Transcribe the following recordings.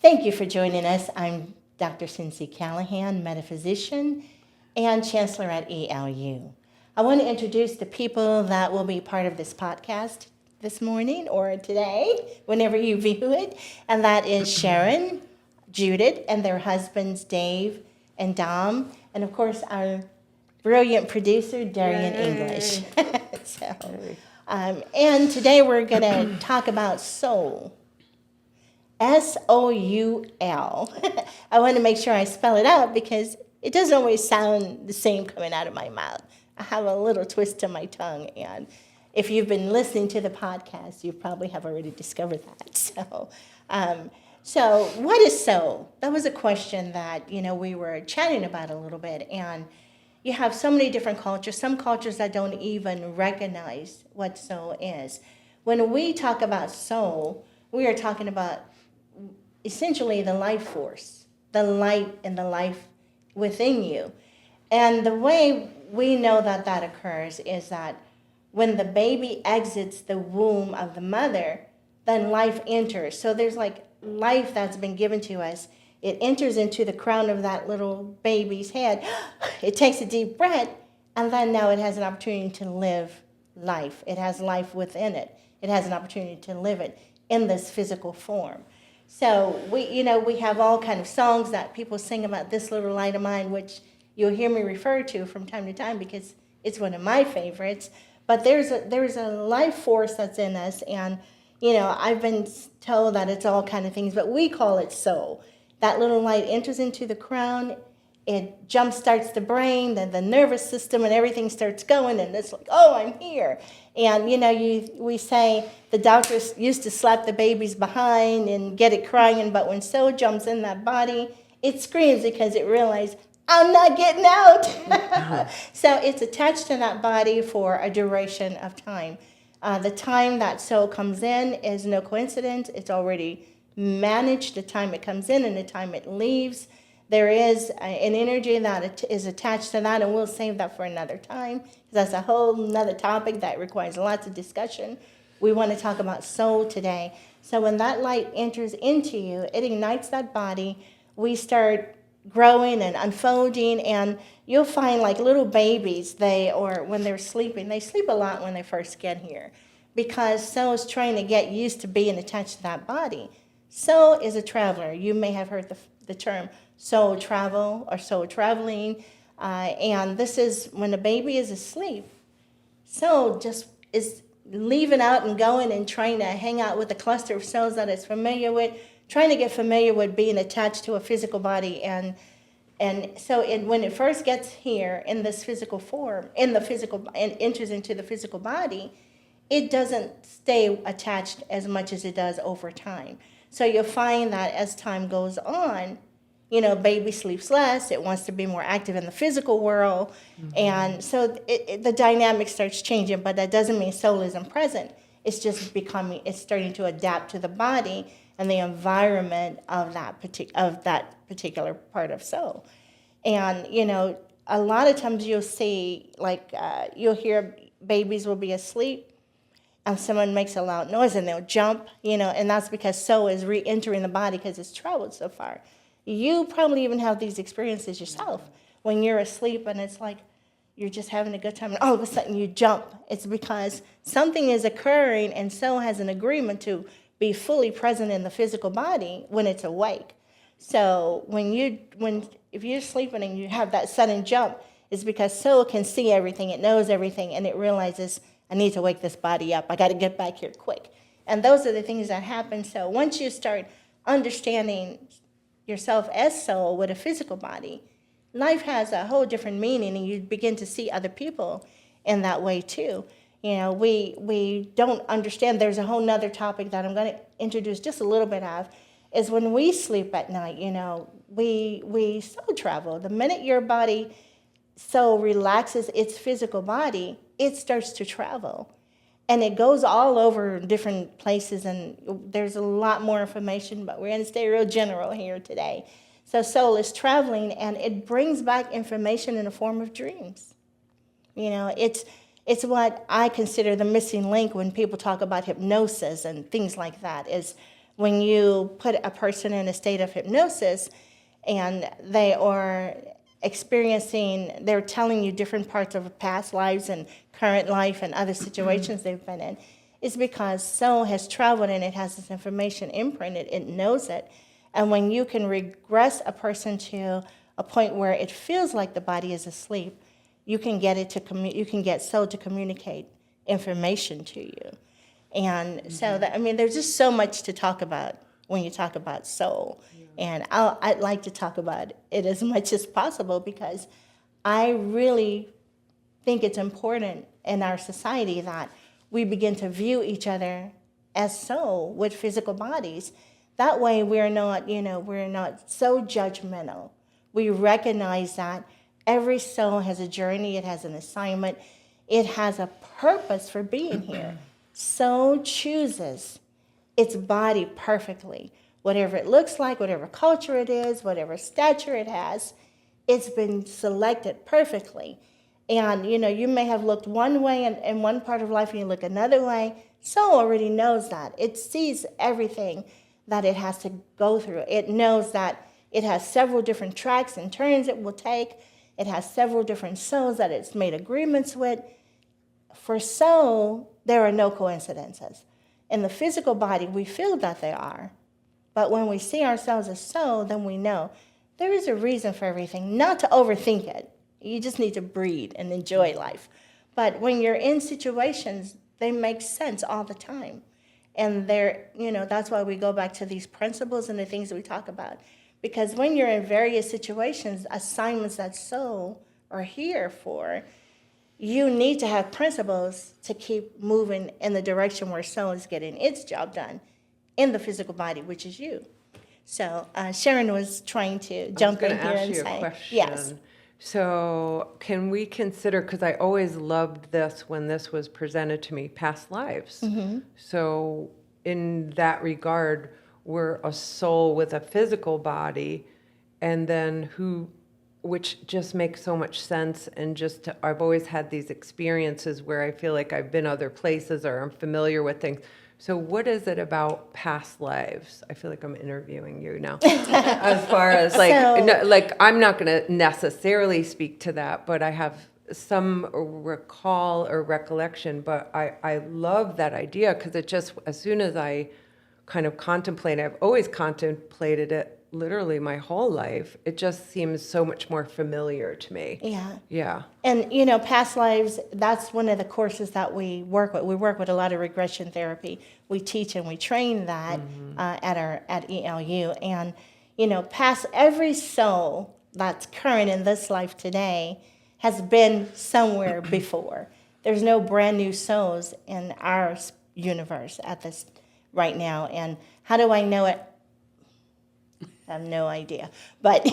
Thank you for joining us. I'm Dr. Sincee Callahan, metaphysician and chancellor at ELU. I want to introduce the people that will be part of this podcast this morning or today, whenever you view it, and that is Sharon, Judith, and their husbands, Dave and Dom, and of course our brilliant producer, Darian English. And today we're going to talk about soul. S-O-U-L. I want to make sure I spell it out because it doesn't always sound the same coming out of my mouth. I have a little twist to my tongue, and if you've been listening to the podcast, you probably have already discovered that. So what is soul? That was a question that, we were chatting about a little bit, and you have so many different cultures, some cultures that don't even recognize what soul is. When we talk about soul, we are talking about essentially the life force, the light and the life within you. And the way we know that that occurs is that when the baby exits the womb of the mother, then life enters. So there's like life that's been given to us. It enters into the crown of that little baby's head. It takes a deep breath, and then now it has an opportunity to live life. It has life within it. It has an opportunity to live it in this physical form. So we have all kind of songs that people sing about this little light of mine, which you'll hear me refer to from time to time because it's one of my favorites. But there's a life force that's in us, and I've been told that it's all kind of things, but we call it soul. That little light enters into the crown. It jumpstarts the brain, then the nervous system, and everything starts going, and it's like, oh, I'm here. And, we say the doctors used to slap the babies behind and get it crying, but when soul jumps in that body, it screams because it realizes, I'm not getting out. So it's attached to that body for a duration of time. The time that soul comes in is no coincidence. It's already managed the time it comes in and the time it leaves. There is an energy that is attached to that, and we'll save that for another time because that's a whole nother topic that requires lots of discussion. We want to talk about soul today. So when that light enters into you, it ignites that body. We start growing and unfolding, and you'll find like little babies, when they're sleeping, they sleep a lot when they first get here because soul is trying to get used to being attached to that body. Soul is a traveler. You may have heard the term soul travel or soul traveling. And this is when the baby is asleep. Soul just is leaving out and going and trying to hang out with a cluster of cells that it's familiar with, trying to get familiar with being attached to a physical body. And so when it first gets here in this physical form, and enters into the physical body, it doesn't stay attached as much as it does over time. So you'll find that as time goes on, baby sleeps less. It wants to be more active in the physical world. Mm-hmm. And so the dynamic starts changing, but that doesn't mean soul isn't present. It's just it's starting to adapt to the body and the environment of that particular part of soul. And, a lot of times you'll see, you'll hear babies will be asleep and someone makes a loud noise and they'll jump, and that's because soul is re-entering the body because it's traveled so far. You probably even have these experiences yourself when you're asleep and it's like you're just having a good time and all of a sudden you jump. It's because something is occurring and soul has an agreement to be fully present in the physical body when it's awake. So if you're sleeping and you have that sudden jump, it's because soul can see everything, it knows everything, and it realizes, I need to wake this body up. I got to get back here quick. And those are the things that happen. So once you start understanding yourself as soul with a physical body, life has a whole different meaning, and you begin to see other people in that way too. We don't understand. There's a whole nother topic that I'm going to introduce just a little bit of, is when we sleep at night, we soul travel. The minute your body soul relaxes its physical body, it starts to travel. And it goes all over different places, and there's a lot more information, but we're going to stay real general here today. So soul is traveling, and it brings back information in the form of dreams. It's what I consider the missing link when people talk about hypnosis and things like that, is when you put a person in a state of hypnosis and they are they're telling you different parts of past lives and current life and other situations they've been in, it's because soul has traveled and it has this information imprinted, it knows it. And when you can regress a person to a point where it feels like the body is asleep, you can get you can get soul to communicate information to you. And so there's just so much to talk about when you talk about soul. And I'd like to talk about it as much as possible because I really think it's important in our society that we begin to view each other as soul with physical bodies. That way we're not so judgmental. We recognize that every soul has a journey, it has an assignment, it has a purpose for being here. Soul chooses its body perfectly. Whatever it looks like, whatever culture it is, whatever stature it has, it's been selected perfectly. And, you may have looked one way in one part of life and you look another way. Soul already knows that. It sees everything that it has to go through. It knows that it has several different tracks and turns it will take. It has several different souls that it's made agreements with. For soul, there are no coincidences. In the physical body, we feel that they are. But when we see ourselves as soul, then we know there is a reason for everything, not to overthink it. You just need to breathe and enjoy life. But when you're in situations, they make sense all the time. And that's why we go back to these principles and the things that we talk about. Because when you're in various situations, assignments that soul are here for, you need to have principles to keep moving in the direction where soul is getting its job done in the physical body, which is you. So Sharon was trying to jump in here and say, I was going to ask you a question. Yes. So can we consider, because I always loved this when this was presented to me, past lives. Mm-hmm. So in that regard, we're a soul with a physical body, and then which just makes so much sense. And I've always had these experiences where I feel like I've been other places or I'm familiar with things. So what is it about past lives? I feel like I'm interviewing you now. As far as I'm not going to necessarily speak to that, but I have some recall or recollection. But I love that idea because it just, as soon as I kind of contemplate, I've always contemplated it literally my whole life. It just seems so much more familiar to me. Yeah. Yeah. And, past lives, that's one of the courses that we work with. We work with a lot of regression therapy. We teach and we train that at ELU. And, every soul that's current in this life today has been somewhere before. There's no brand new souls in our universe at this right now. And how do I know it? I have no idea, but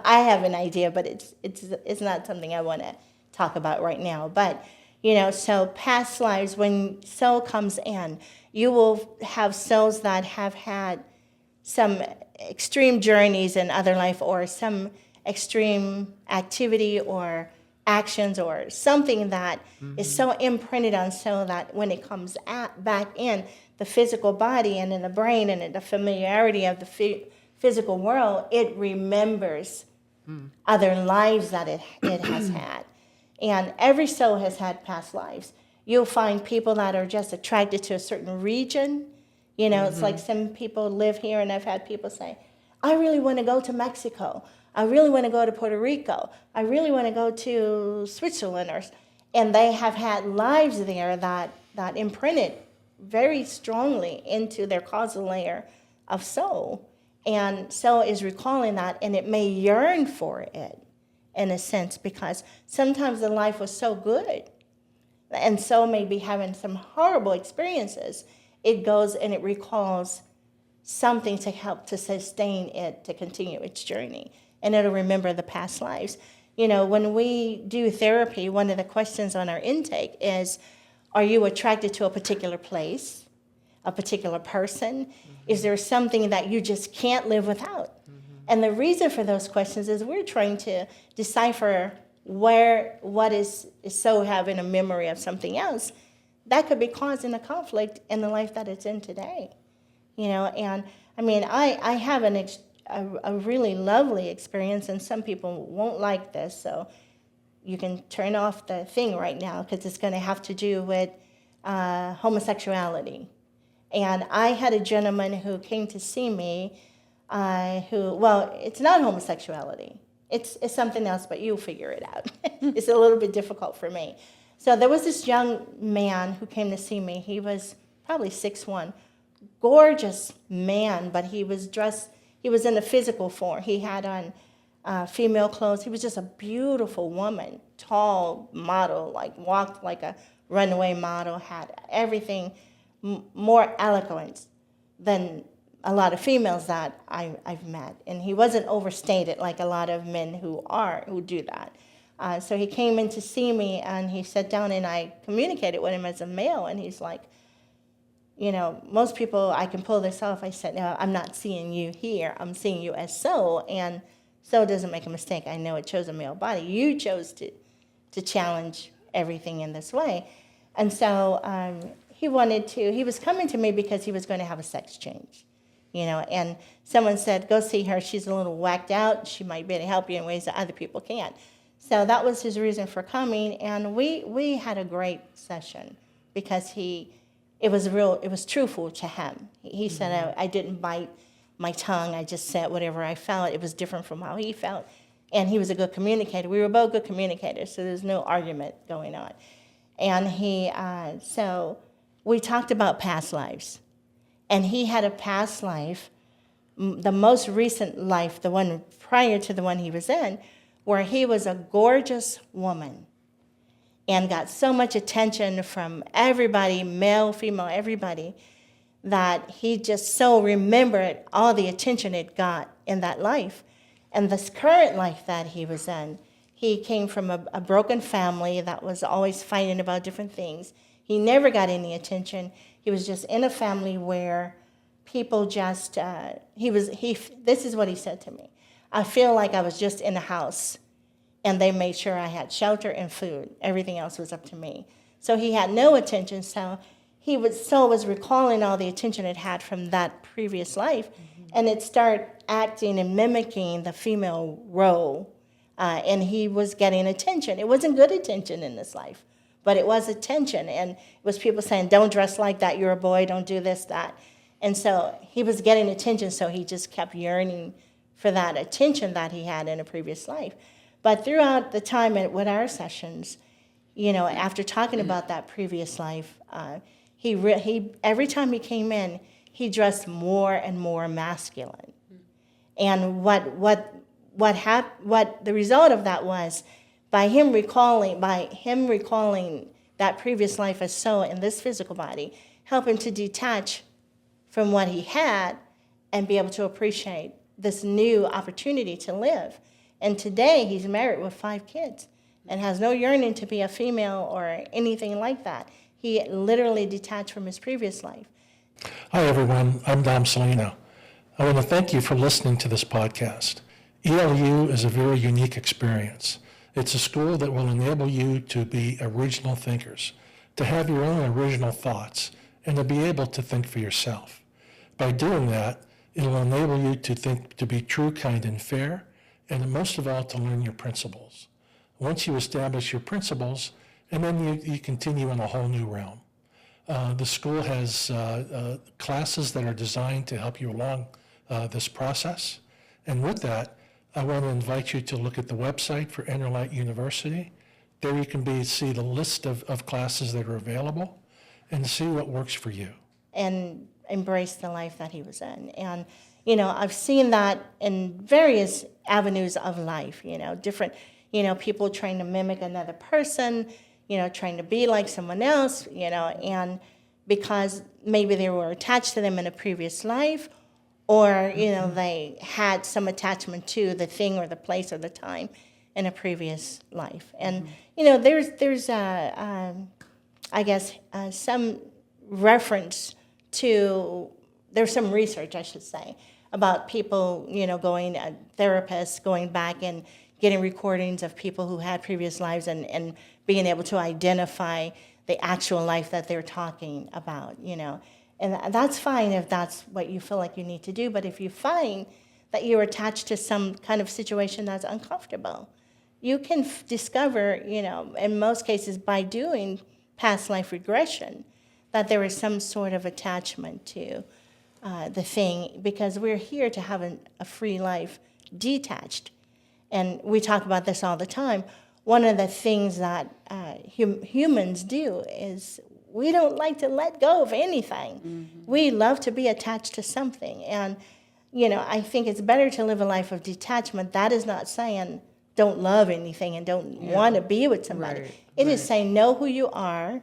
I have an idea, but it's not something I want to talk about right now. But so past lives, when soul comes in, you will have souls that have had some extreme journeys in other life, or some extreme activity or actions, or something that is so imprinted on soul that when it comes back in the physical body and in the brain and in the familiarity of the physical world, it remembers other lives that it has had. And every soul has had past lives. You'll find people that are just attracted to a certain region. It's like some people live here, and I've had people say, I really want to go to Mexico. I really want to go to Puerto Rico. I really want to go to Switzerland. And they have had lives there that imprinted very strongly into their causal layer of soul. And soul is recalling that, and it may yearn for it in a sense, because sometimes the life was so good, and soul may be having some horrible experiences. It goes and it recalls something to help to sustain it to continue its journey, and it'll remember the past lives. When we do therapy, one of the questions on our intake is, are you attracted to a particular place, a particular person? Is there something that you just can't live without? And the reason for those questions is we're trying to decipher what is so having a memory of something else that could be causing a conflict in the life that it's in today. And I mean, I have a really lovely experience, and some people won't like this, so you can turn off the thing right now because it's going to have to do with homosexuality. And I had a gentleman who came to see me it's not homosexuality. It's something else, but you'll figure it out. It's a little bit difficult for me. So there was this young man who came to see me. He was probably 6'1", gorgeous man, but he was in a physical form. He had on female clothes. He was just a beautiful woman, tall model, walked like a runway model, had everything more eloquent than a lot of females that I've met. And he wasn't overstated like a lot of men who do that. So he came in to see me, and he sat down, and I communicated with him as a male, and he's like, most people, I can pull this off. I said, no, I'm not seeing you here. I'm seeing you as so, and so doesn't make a mistake. I know it chose a male body. You chose to challenge everything in this way. And so he was coming to me because he was going to have a sex change, and someone said, go see her. She's a little whacked out. She might be able to help you in ways that other people can't. So that was his reason for coming, and we had a great session because it was truthful to him. He said, I didn't bite my tongue. I just said whatever I felt. It was different from how he felt, and he was a good communicator. We were both good communicators, so there's no argument going on. And so we talked about past lives, and he had a past life, the most recent life, the one prior to the one he was in, where he was a gorgeous woman and got so much attention from everybody, male, female, everybody, that he just so remembered all the attention it got in that life. And this current life that he was in, he came from a broken family that was always fighting about different things. He never got any attention. He was just in a family where people just, this is what he said to me. I feel like I was just in a house, and they made sure I had shelter and food. Everything else was up to me. So he had no attention, so he was recalling all the attention it had from that previous life, and it started acting and mimicking the female role, and he was getting attention. It wasn't good attention in this life, but it was attention, and it was people saying, don't dress like that, you're a boy, don't do this, that. And so he was getting attention, so he just kept yearning for that attention that he had in a previous life. But throughout the time with our sessions, after talking about that previous life, he every time he came in, he dressed more and more masculine. And what the result of that was, by him recalling that previous life as so in this physical body, help him to detach from what he had and be able to appreciate this new opportunity to live. And today he's married with 5 kids and has no yearning to be a female or anything like that. He literally detached from his previous life. Hi, everyone. I'm Dom Salino. I want to thank you for listening to this podcast. ELU is a very unique experience. It's a school that will enable you to be original thinkers, to have your own original thoughts, and to be able to think for yourself. By doing that, it will enable you to think, to be true, kind, and fair, and most of all, to learn your principles. Once you establish your principles, and then you continue in a whole new realm. The school has classes that are designed to help you along this process. And with that, I want to invite you to look at the website for Enlight University. There you can see the list of classes that are available and see what works for you. And embrace the life that he was in. And, I've seen that in various avenues of life, different, people trying to mimic another person, trying to be like someone else, and because maybe they were attached to them in a previous life, or, they had some attachment to the thing or the place or the time in a previous life. And, there's I guess, some reference to, there's some research, I should say, about people, going, therapists going back and getting recordings of people who had previous lives and being able to identify the actual life that they're talking about, And that's fine if that's what you feel like you need to do. But if you find that you're attached to some kind of situation that's uncomfortable, you can discover, in most cases by doing past life regression, that there is some sort of attachment to the thing, because we're here to have a free life detached. And we talk about this all the time. One of the things that humans do is we don't like to let go of anything. Mm-hmm. We love to be attached to something. And, I think it's better to live a life of detachment. That is not saying don't love anything and don't want to be with somebody. Right, It is saying know who you are,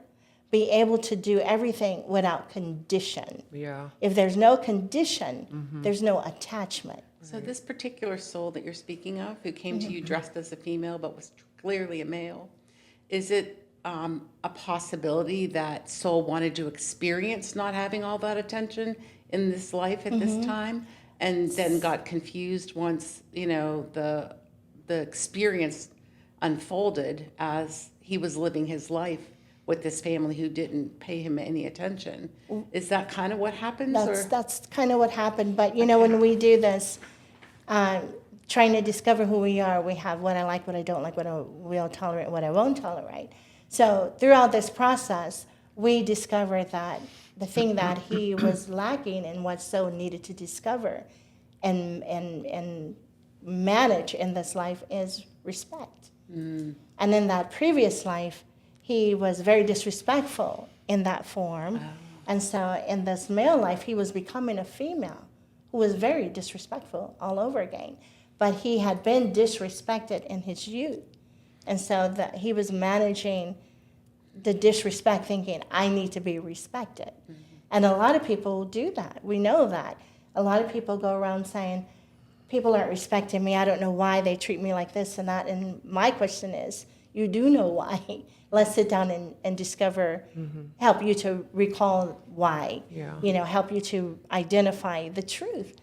be able to do everything without condition. Yeah. If there's no condition, there's no attachment. So this particular soul that you're speaking of, who came to you dressed as a female but was clearly a male, is it a possibility that soul wanted to experience not having all that attention in this life at this time, and then got confused once the experience unfolded as he was living his life with this family who didn't pay him any attention? Is that kind of what happens? That's kind of what happened. But when we do this, trying to discover who we are, we have what I like, what I don't like, what I will tolerate, what I won't tolerate. So throughout this process, we discovered that the thing that he was lacking and what so needed to discover and manage in this life is respect. And in that previous life, he was very disrespectful in that form. And so in this male life, he was becoming a female who was very disrespectful all over again. But he had been disrespected in his youth. And so that he was managing the disrespect, thinking, I need to be respected. And a lot of people do that. We know that. A lot of people go around saying, people aren't respecting me. I don't know why they treat me like this and that. And my question is, you do know why. Let's sit down and discover, help you to recall why, help you to identify the truth.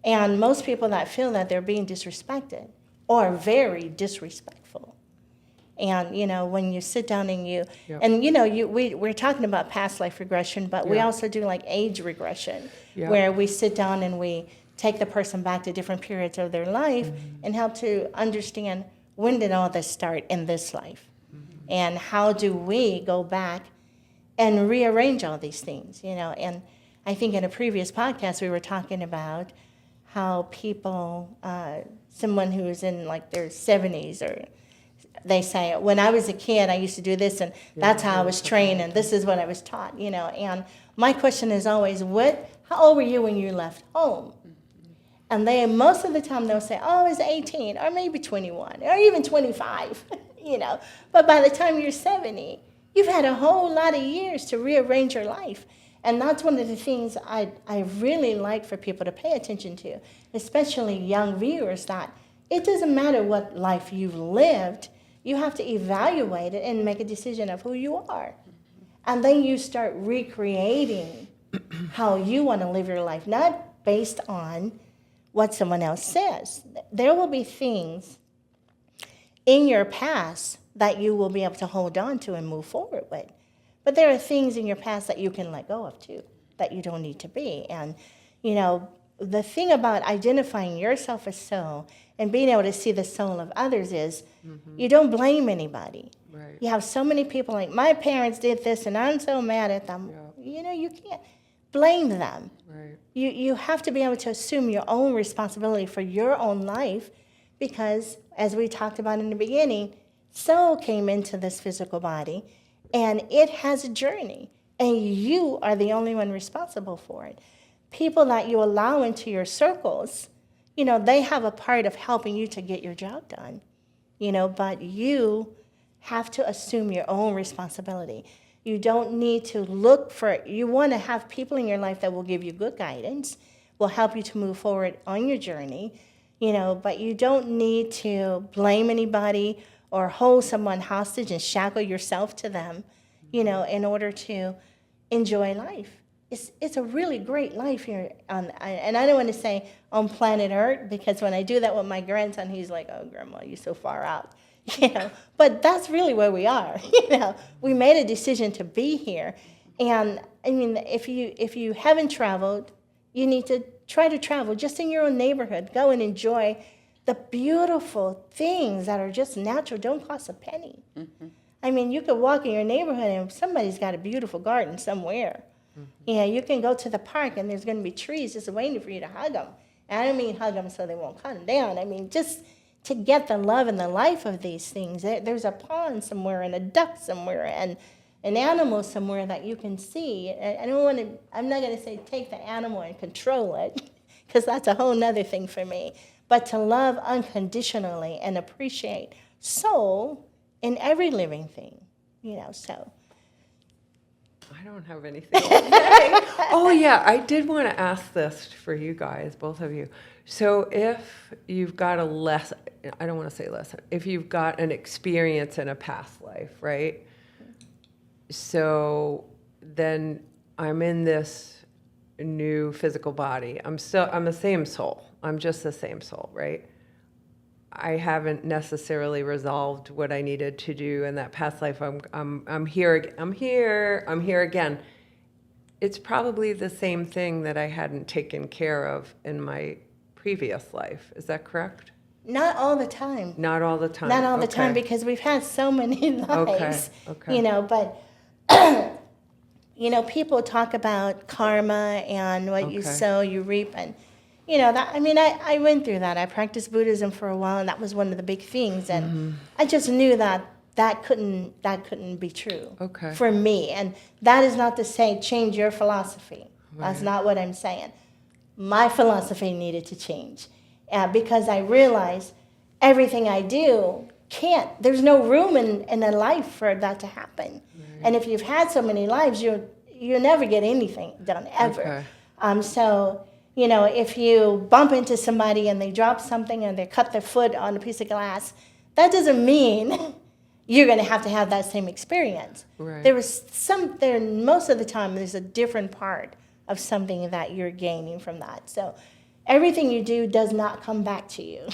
And most people that feel that they're being disrespected are very disrespectful. And, when you sit down and we're talking about past life regression, but we also do like age regression, where we sit down and we take the person back to different periods of their life and help to understand, when did all this start in this life? And how do we go back and rearrange all these things, And I think in a previous podcast, we were talking about how people, someone who is in like their 70s, or they say, when I was a kid, I used to do this, and that's how I was trained, and this is what I was taught, And my question is always, how old were you when you left home? And most of the time, they'll say, oh, I was 18, or maybe 21, or even 25. But by the time you're 70, you've had a whole lot of years to rearrange your life. And that's one of the things I really like for people to pay attention to, especially young viewers, that it doesn't matter what life you've lived, you have to evaluate it and make a decision of who you are. And then you start recreating how you want to live your life, not based on what someone else says. There will be things in your past that you will be able to hold on to and move forward with. But there are things in your past that you can let go of too, that you don't need to be. And, the thing about identifying yourself as soul and being able to see the soul of others is you don't blame anybody. Right. You have so many people like, my parents did this and I'm so mad at them. Yeah. You can't blame them. Right. You have to be able to assume your own responsibility for your own life, because as we talked about in the beginning, soul came into this physical body and it has a journey, and you are the only one responsible for it. People that you allow into your circles, they have a part of helping you to get your job done, but you have to assume your own responsibility. You don't need to you want to have people in your life that will give you good guidance, will help you to move forward on your journey, but you don't need to blame anybody or hold someone hostage and shackle yourself to them, in order to enjoy life. It's a really great life here and I don't want to say on planet Earth, because when I do that with my grandson, he's like, oh, Grandma, you're so far out, but that's really where we are. We made a decision to be here, And I mean, if you haven't traveled, you need to try to travel just in your own neighborhood. Go and enjoy the beautiful things that are just natural, don't cost a penny. I mean, you could walk in your neighborhood and somebody's got a beautiful garden somewhere. You can go to the park and there's going to be trees just waiting for you to hug them. And I don't mean hug them so they won't cut them down. I mean, just to get the love and the life of these things. There's a pond somewhere and a duck somewhere and an animal somewhere that you can see. I'm not going to say take the animal and control it, because that's a whole nother thing for me. But to love unconditionally and appreciate soul in every living thing, so. I don't have anything to say. Oh, yeah, I did want to ask this for you guys, both of you. So if you've got I don't want to say lesson, if you've got an experience in a past life, right? So then I'm in this new physical body. I'm the same soul. I'm just the same soul, right? I haven't necessarily resolved what I needed to do in that past life. I'm here. I'm here again. It's probably the same thing that I hadn't taken care of in my previous life. Is that correct? Not all the time. Not all the time. Not all the time, because we've had so many lives. Okay. But people talk about karma and what you sow, you reap, and I went through that. I practiced Buddhism for a while, and that was one of the big things. And I just knew that couldn't be true for me. And that is not to say change your philosophy. Right. That's not what I'm saying. My philosophy needed to change because I realized everything I do there's no room in a life for that to happen. Right. And if you've had so many lives, you never get anything done, ever. So, if you bump into somebody and they drop something and they cut their foot on a piece of glass, that doesn't mean you're going to have that same experience. Right. Most of the time, there's a different part of something that you're gaining from that. So everything you do does not come back to you.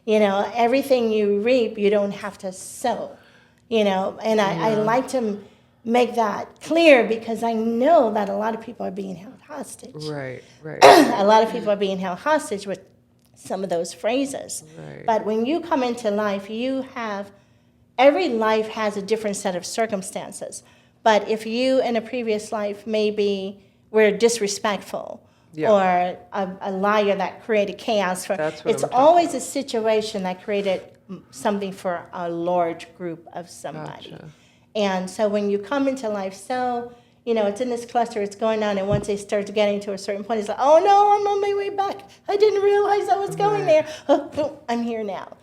Everything you reap, you don't have to sow. And I like to make that clear because I know that a lot of people are being held hostage. Right. A lot of people are being held hostage with some of those phrases. Right. But when you come into life, every life has a different set of circumstances. But if you in a previous life maybe were disrespectful, or a liar that created chaos, it's always a situation that created something for a large group of somebody. Gotcha. And so when you come into life, it's in this cluster, it's going on, and once they start getting to a certain point, it's like, oh no, I'm on my way back. I didn't realize I was going there. Oh, I'm here now.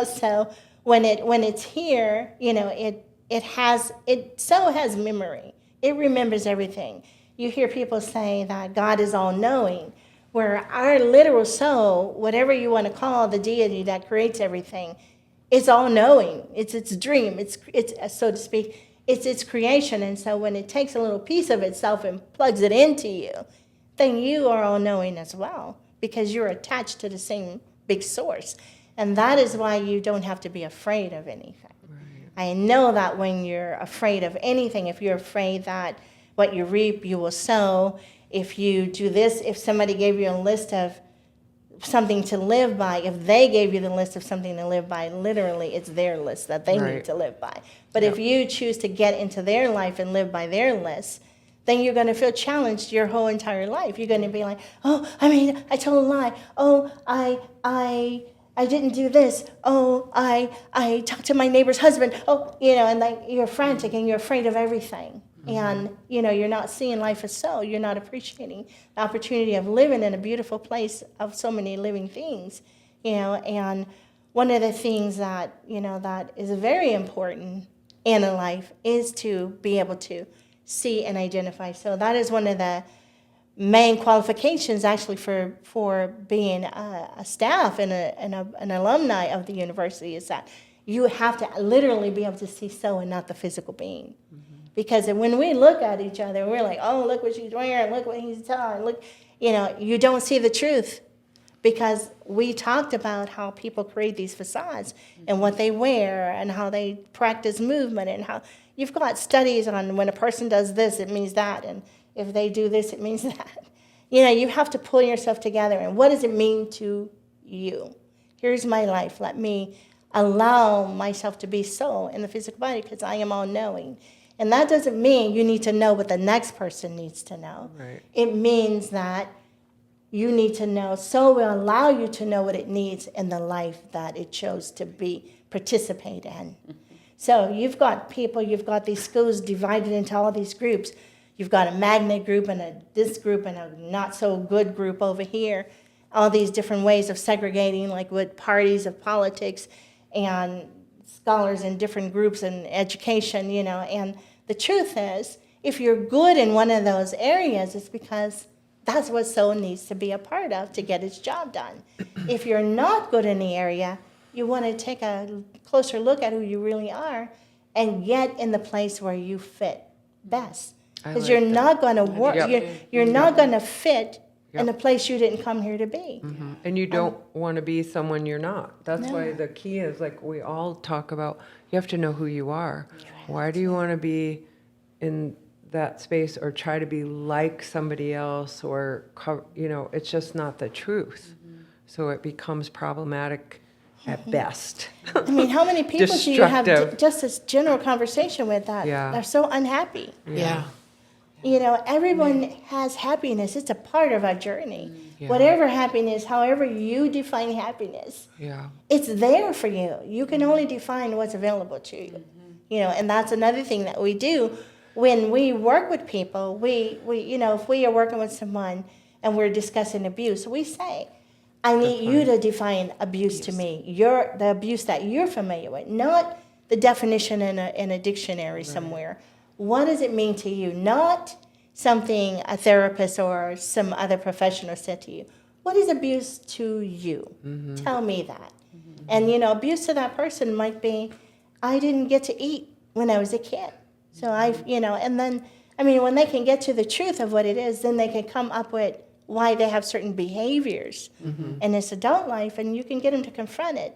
So when it's here, it has memory. It remembers everything. You hear people say that God is all-knowing, where our literal soul, whatever you want to call the deity that creates everything, is all-knowing. It's its dream. It's so to speak, it's its creation. And so when it takes a little piece of itself and plugs it into you, then you are all-knowing as well, because you're attached to the same big source. And that is why you don't have to be afraid of anything. Right. I know that when you're afraid of anything, if you're afraid that what you reap, you will sow. If you do this, if somebody gave you a list of something to live by, if they gave you the list of something to live by, literally it's their list that they need to live by. But if you choose to get into their life and live by their list, then you're going to feel challenged your whole entire life. You're going to be like, I told a lie. Oh, I didn't do this. Oh, I talked to my neighbor's husband. Oh, and like you're frantic and you're afraid of everything. And, you're not seeing life as so. You're not appreciating the opportunity of living in a beautiful place of so many living things, And one of the things that, that is very important in a life is to be able to see and identify. So that is one of the main qualifications, actually, for being a staff and an alumni of the university, is that you have to literally be able to see so and not the physical being. Because when we look at each other, we're like, oh, look what she's wearing, look what he's telling, look, you don't see the truth. because we talked about how people create these facades and what they wear and how they practice movement and how you've got studies on when a person does this, it means that, and if they do this, it means that. You know, you have to pull yourself together and what does it mean to you? Here's my life. Let me allow myself to be soul in the physical body because I am all-knowing. And that doesn't mean you need to know what the next person needs to know. Right. It means that you need to know, soul will allow you to know what it needs in the life that it chose to participate in. So you've got people, you've got these schools divided into all these groups. You've got a magnet group and this group and a not so good group over here. All these different ways of segregating, like with parties of politics and scholars in different groups and education, you know. And the truth is, if you're good in one of those areas, it's because that's what soul needs to be a part of to get its job done. If you're not good in the area, you want to take a closer look at who you really are and get in the place where you fit best. Because you're not going to work, you're not going to fit in a place you didn't come here to be. Mm-hmm. And you don't want to be someone you're not. That's why the key is, like we all talk about, you have to know who you are. Why do you want to be in that space or try to be like somebody else or, you know, it's just not the truth. So it becomes problematic at best. I mean, how many people do you have Destructive. just this general conversation with that are so unhappy? Yeah. You know, everyone has happiness. It's a part of our journey. Yeah. Whatever happiness, however you define happiness, Yeah. it's there for you. You can only define what's available to you. You know, and that's another thing that we do when we work with people. We you know, if we are working with someone and we're discussing abuse, we say, I need you to define abuse to me. The abuse that you're familiar with, not the definition in a dictionary somewhere. What does it mean to you? Not something a therapist or some other professional said to you. What is abuse to you? Tell me that. And, you know, abuse to that person might be, I didn't get to eat when I was a kid. So you know, and then, I mean, when they can get to the truth of what it is, then they can come up with why they have certain behaviors in this adult life, and you can get them to confront it.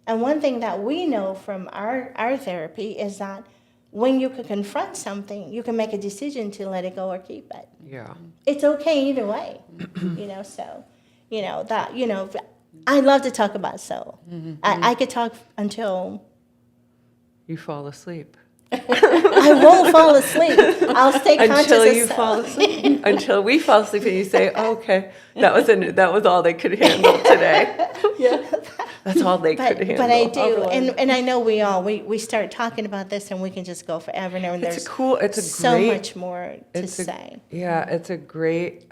And one thing that we know from our therapy is that when you can confront something, you can make a decision to let it go or keep it. Yeah. It's okay either way, you know. So, you know that, you know, I love to talk about soul. I could talk until You fall asleep. I won't fall asleep. I'll stay conscious Until of you soul. fall asleep. Until we fall asleep and you say, oh, okay, that was all they could handle today. That's all they could handle. But I do, and I know we start talking about this and we can just go forever and ever. And there's so much more to say. It's a great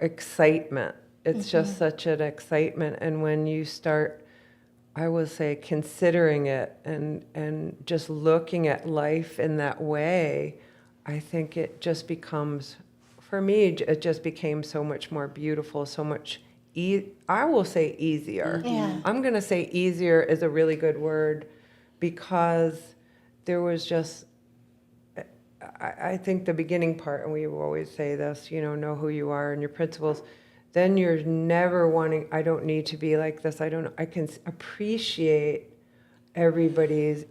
excitement. It's just such an excitement. And when you start, I will say, considering it and just looking at life in that way, I think it just becomes, for me, it just became so much more beautiful, so much I will say easier. Yeah. I'm going to say easier is a really good word because there was just, I think the beginning part, and we always say this, you know who you are and your principles, then you're never wanting, I don't need to be like this. I can appreciate everybody's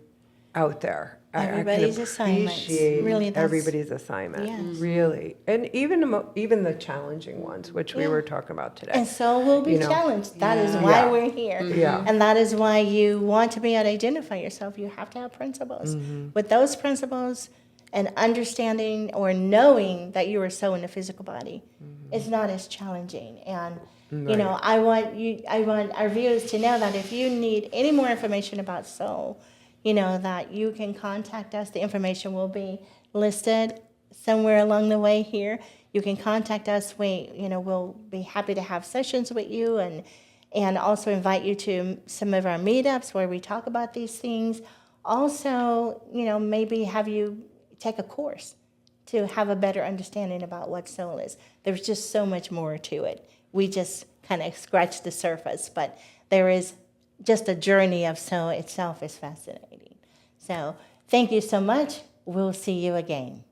out there. Everybody's assignments. Really, that's everybody's assignment. Yes. Really. And even the challenging ones, which we were talking about today. And so we'll be challenged. That is why we're here. Yeah. And that is why you want to be able to identify yourself. You have to have principles. With those principles and understanding or knowing that you are so in the physical body, it's not as challenging. And you know, I want our viewers to know that if you need any more information about soul, you know, that you can contact us. The information will be listed somewhere along the way here. You can contact us. We'll be happy to have sessions with you and also invite you to some of our meetups where we talk about these things. Also, you know, maybe have you take a course to have a better understanding about what soul is. There's just so much more to it. We just kind of scratched the surface, but there is just a journey of soul itself is fascinating. So thank you so much. We'll see you again.